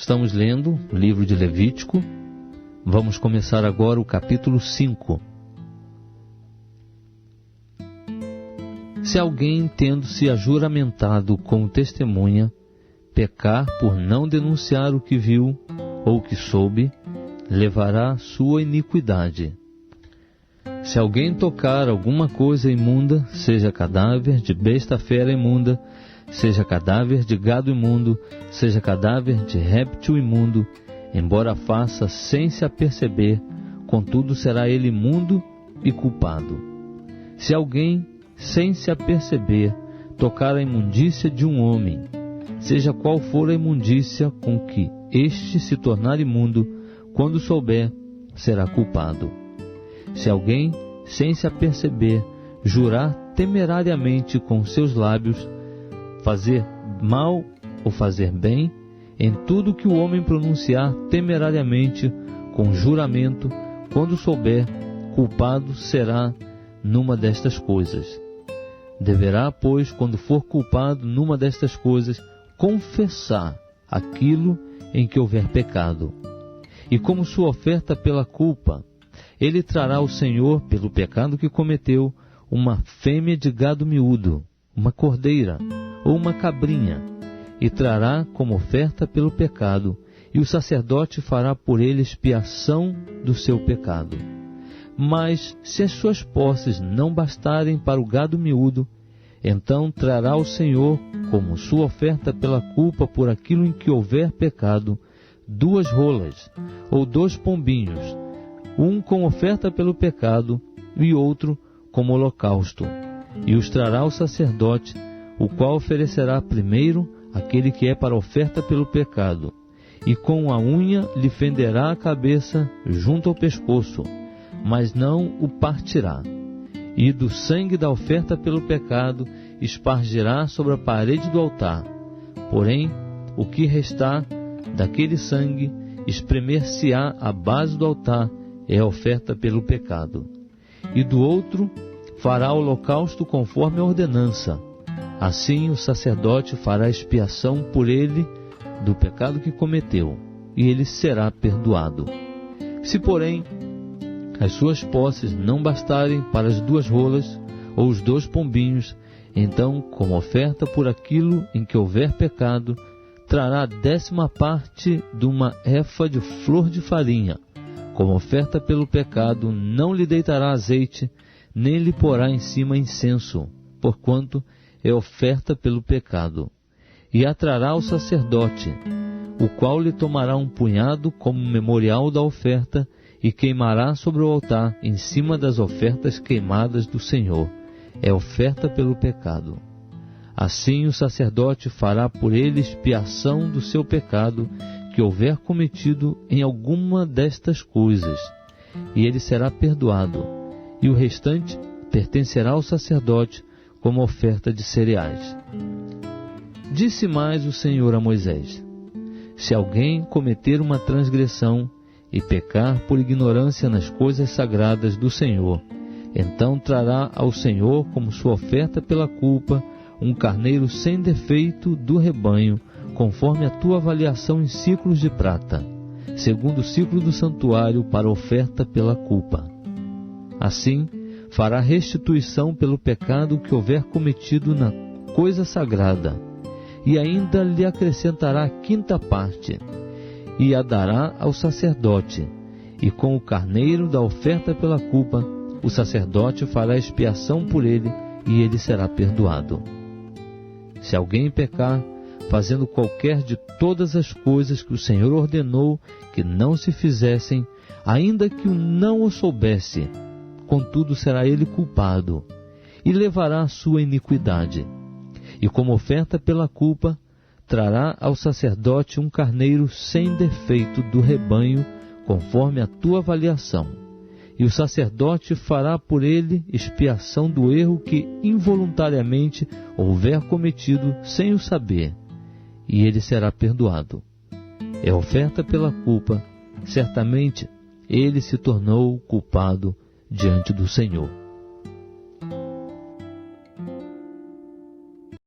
Estamos lendo o livro de Levítico. Vamos começar agora o capítulo 5. Se alguém, tendo-se ajuramentado como testemunha, pecar por não denunciar o que viu ou o que soube, levará sua iniquidade. Se alguém tocar alguma coisa imunda, seja cadáver de besta fera imunda, seja cadáver de gado imundo, seja cadáver de réptil imundo, embora faça sem se aperceber, contudo será ele imundo e culpado. Se alguém, sem se aperceber, tocar a imundícia de um homem, seja qual for a imundícia com que este se tornar imundo, quando souber, será culpado. Se alguém, sem se aperceber, jurar temerariamente com seus lábios, fazer mal ou fazer bem, em tudo que o homem pronunciar temerariamente com juramento, quando souber, culpado será numa destas coisas. Deverá, pois, quando for culpado numa destas coisas, confessar aquilo em que houver pecado. E como sua oferta pela culpa, ele trará ao Senhor, pelo pecado que cometeu, uma fêmea de gado miúdo, uma cordeira ou uma cabrinha, e trará como oferta pelo pecado, e o sacerdote fará por ele expiação do seu pecado. Mas, se as suas posses não bastarem para o gado miúdo, então trará ao Senhor, como sua oferta pela culpa por aquilo em que houver pecado, 2 rolas, ou 2 pombinhos, um como oferta pelo pecado, e outro como holocausto, e os trará ao sacerdote, o qual oferecerá primeiro aquele que é para oferta pelo pecado, e com a unha lhe fenderá a cabeça junto ao pescoço, mas não o partirá. E do sangue da oferta pelo pecado espargirá sobre a parede do altar. Porém, o que restar daquele sangue espremer-se-á à base do altar, é a oferta pelo pecado. E do outro fará holocausto conforme a ordenança. Assim o sacerdote fará expiação por ele do pecado que cometeu, e ele será perdoado. Se, porém, as suas posses não bastarem para as 2 rolas ou os 2 pombinhos, então, como oferta por aquilo em que houver pecado, trará a 10ª parte de uma efa de flor de farinha. Como oferta pelo pecado, não lhe deitará azeite, nem lhe porá em cima incenso, porquanto é oferta pelo pecado. E a trará ao sacerdote, o qual lhe tomará um punhado como memorial da oferta, e queimará sobre o altar, em cima das ofertas queimadas do Senhor. É oferta pelo pecado. Assim o sacerdote fará por ele expiação do seu pecado, que houver cometido em alguma destas coisas, e ele será perdoado, e o restante pertencerá ao sacerdote como oferta de cereais. Disse mais o Senhor a Moisés: se alguém cometer uma transgressão e pecar por ignorância nas coisas sagradas do Senhor, então trará ao Senhor como sua oferta pela culpa um carneiro sem defeito do rebanho, conforme a tua avaliação em ciclos de prata, segundo o ciclo do santuário para oferta pela culpa. Assim, fará restituição pelo pecado que houver cometido na coisa sagrada, e ainda lhe acrescentará a 5ª parte, e a dará ao sacerdote, e com o carneiro da oferta pela culpa, o sacerdote fará expiação por ele, e ele será perdoado. Se alguém pecar, fazendo qualquer de todas as coisas que o Senhor ordenou que não se fizessem, ainda que o não o soubesse, contudo será ele culpado, e levará a sua iniquidade. E como oferta pela culpa, trará ao sacerdote um carneiro sem defeito do rebanho, conforme a tua avaliação. E o sacerdote fará por ele expiação do erro que involuntariamente houver cometido sem o saber, e ele será perdoado. É oferta pela culpa, certamente ele se tornou culpado diante do Senhor.